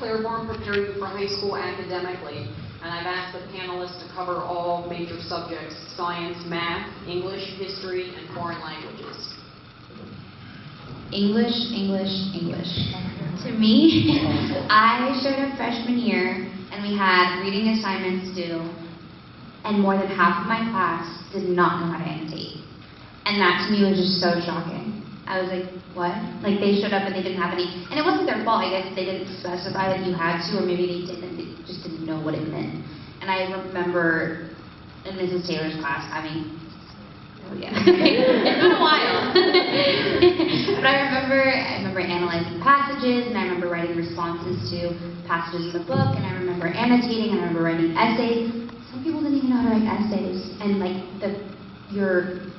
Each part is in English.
Clairbourn prepare you for high school academically? And I've asked the panelists to cover all major subjects: science, math, English, history, and foreign languages. English, English, English. To me, I showed up freshman year and we had reading assignments due, and more than half of my class did not know how to annotate. And that to me was just so shocking. I was like, what? Like, they showed up and they didn't have any, and it wasn't their fault. I guess they didn't specify that you had to, or maybe they didn't, they just didn't know what it meant. And I remember in Mrs. Taylor's class having, oh yeah, it's been a while. But I remember analyzing passages, and I remember writing responses to passages in the book, and I remember annotating, and I remember writing essays. Some people didn't even know how to write essays, and like your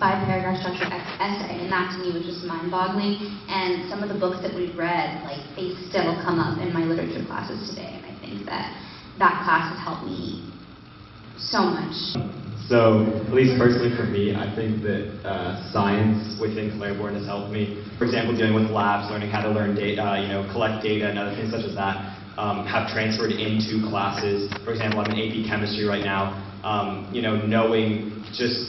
5-paragraph structure essay, and that to me was just mind-boggling. And some of the books that we've read, like, they still come up in my literature classes today, and I think that class has helped me so much. So, at least personally for me, I think that science within Clairbourn has helped me. For example, dealing with labs, learning how to learn data, collect data and other things such as that, have transferred into classes. For example, I'm in AP chemistry right now.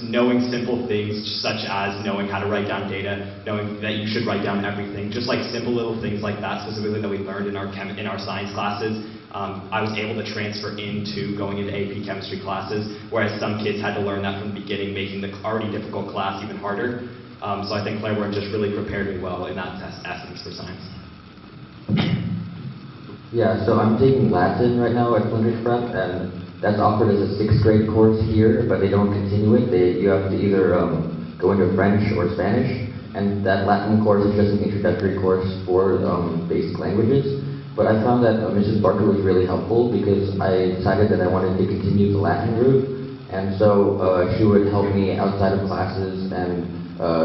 Knowing simple things such as knowing how to write down data, knowing that you should write down everything, just like simple little things like that, specifically that we learned in our science classes. I was able to transfer into going into AP chemistry classes, whereas some kids had to learn that from the beginning, making the already difficult class even harder. So I think Clairbourn just really prepared me well in that essence for science. Yeah, so I'm taking Latin right now at Flintridge Prep, and that's offered as a 6th grade course here, but they don't continue it. You have to either go into French or Spanish, and that Latin course is just an introductory course for basic languages. But I found that Mrs. Barker was really helpful because I decided that I wanted to continue the Latin route, and so she would help me outside of classes and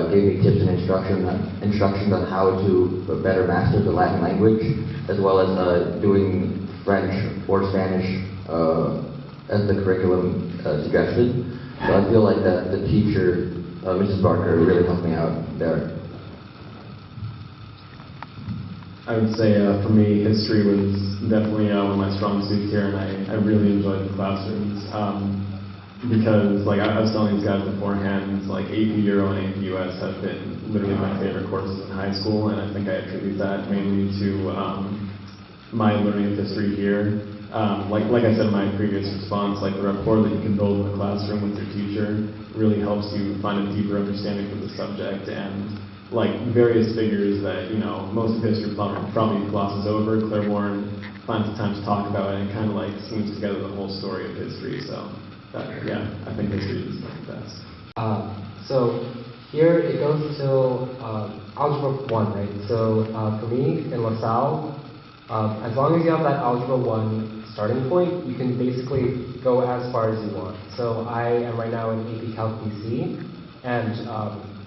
gave me tips and instructions on how to better master the Latin language, as well as doing French or Spanish as the curriculum suggested. So I feel like that the teacher, Mrs. Barker, really helped me out there. I would say for me, history was definitely one of my strong suits here, and I really enjoyed the classrooms because, like I was telling these guys beforehand, like AP Euro and AP US have been literally my favorite courses in high school, and I think I attribute that mainly to my learning of history here. Like I said in my previous response, like the rapport that you can build in the classroom with your teacher really helps you find a deeper understanding of the subject, and like various figures that, most of history probably glosses over. Clairbourn finds the time to talk about it and kind of like seams together the whole story of history. So, yeah, I think history is the best. So here it goes until Algebra 1, right? So for me in Salle, as long as you have that Algebra 1 starting point, you can basically go as far as you want. So I am right now in AP Calc BC, and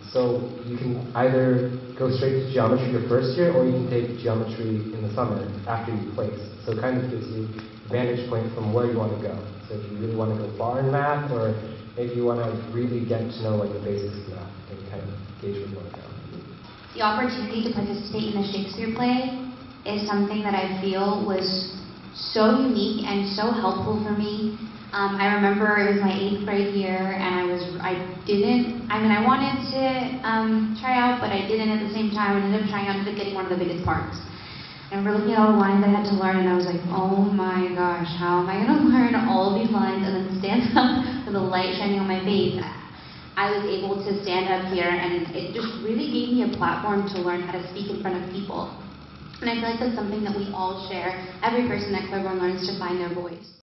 so you can either go straight to geometry your first year, or you can take geometry in the summer after you place. So it kind of gives you a vantage point from where you want to go. So if you really want to go far in math, or if you want to really get to know like the basics of math, and kind of gauge where you want to go. The opportunity to participate in the Shakespeare play is something that I feel was so unique and so helpful for me. I remember it was my 8th grade year, and I wanted to try out, but I didn't at the same time. I ended up trying out and ended up getting one of the biggest parts. I remember looking at all the lines I had to learn, and I was like, oh my gosh, how am I going to learn all of these lines and then stand up with the light shining on my face? I was able to stand up here, and it just really gave me a platform to learn how to speak in front of people. And I feel like that's something that we all share. Every person at Clairbourn learns to find their voice.